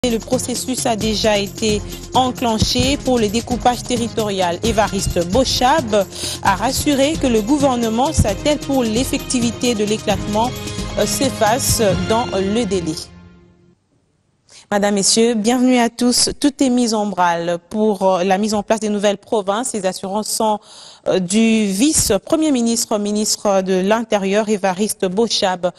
Le processus a déjà été enclenché pour le découpage territorial. Évariste Bochab a rassuré que le gouvernement s'attelle pour l'effectivité de l'éclatement s'efface dans le délai. Madame, Messieurs, bienvenue à tous. Tout est mis en branle pour la mise en place des nouvelles provinces. Les assurances sont du vice-premier ministre, ministre de l'Intérieur, Évariste Bochab,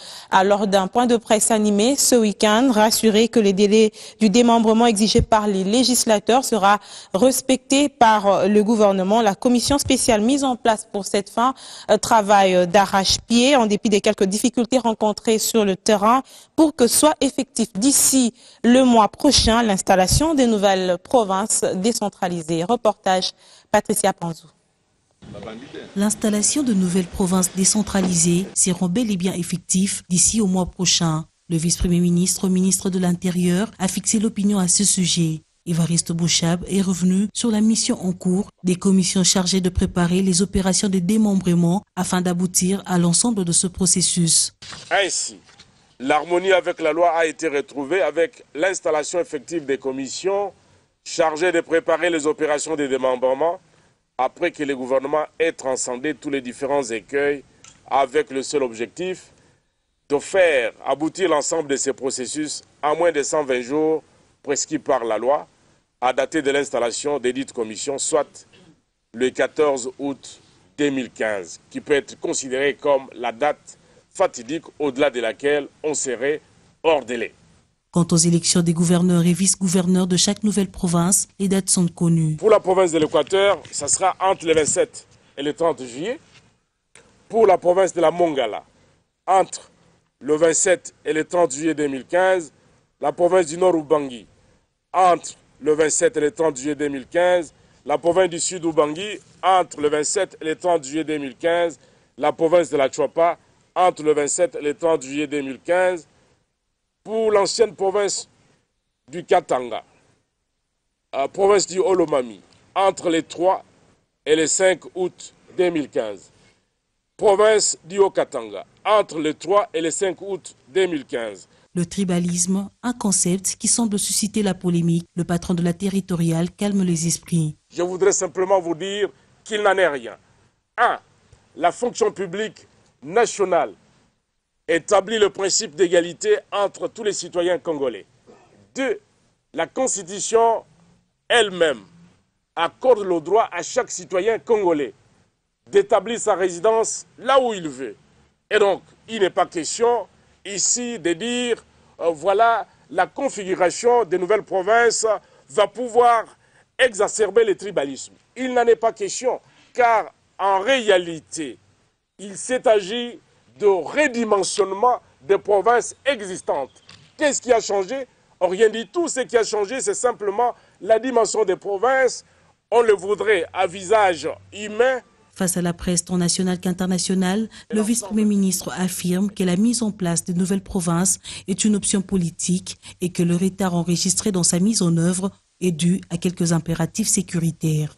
lors d'un point de presse animé ce week-end, rassuré que les délais du démembrement exigés par les législateurs sera respecté par le gouvernement. La commission spéciale mise en place pour cette fin travaille d'arrache-pied en dépit des quelques difficultés rencontrées sur le terrain pour que soit effectif d'ici le mois prochain l'installation des nouvelles provinces décentralisées. Reportage Patricia Panzou. L'installation de nouvelles provinces décentralisées seront bel et bien effectifs d'ici au mois prochain. Le vice-premier ministre, ministre de l'Intérieur, a fixé l'opinion à ce sujet. Évariste Bochab est revenu sur la mission en cours des commissions chargées de préparer les opérations de démembrement afin d'aboutir à l'ensemble de ce processus. Ainsi, l'harmonie avec la loi a été retrouvée avec l'installation effective des commissions chargées de préparer les opérations de démembrement après que le gouvernement ait transcendé tous les différents écueils avec le seul objectif de faire aboutir l'ensemble de ces processus en moins de 120 jours prescrits par la loi à dater de l'installation des dites commissions, soit le 14 août 2015, qui peut être considéré comme la date fatidique au-delà de laquelle on serait hors délai. Quant aux élections des gouverneurs et vice-gouverneurs de chaque nouvelle province, les dates sont connues. Pour la province de l'Équateur, ça sera entre le 27 et le 30 juillet. Pour la province de la Mongala, entre le 27 et le 30 juillet 2015. La province du Nord Ubangi, entre le 27 et le 30 juillet 2015. La province du Sud Ubangi, entre le 27 et le 30 juillet 2015. La province de la Chuapa, entre le 27 et le 30 juillet 2015. Pour l'ancienne province du Katanga, province du Olomami, entre le 3 et le 5 août 2015. Province du Haut-Katanga, entre le 3 et le 5 août 2015. Le tribalisme, un concept qui semble susciter la polémique, le patron de la territoriale calme les esprits. Je voudrais simplement vous dire qu'il n'en est rien. 1. La fonction publique nationale établit le principe d'égalité entre tous les citoyens congolais. 2. La Constitution elle-même accorde le droit à chaque citoyen congolais d'établir sa résidence là où il veut. Et donc, il n'est pas question ici de dire, voilà, la configuration des nouvelles provinces va pouvoir exacerber le tribalisme. Il n'en est pas question, car en réalité, il s'est agi de redimensionnement des provinces existantes. Qu'est-ce qui a changé? Rien du tout. Ce qui a changé, c'est simplement la dimension des provinces. On le voudrait à visage humain. Face à la presse tant nationale qu'internationale, le vice-premier ministre affirme que la mise en place de nouvelles provinces est une option politique et que le retard enregistré dans sa mise en œuvre est dû à quelques impératifs sécuritaires.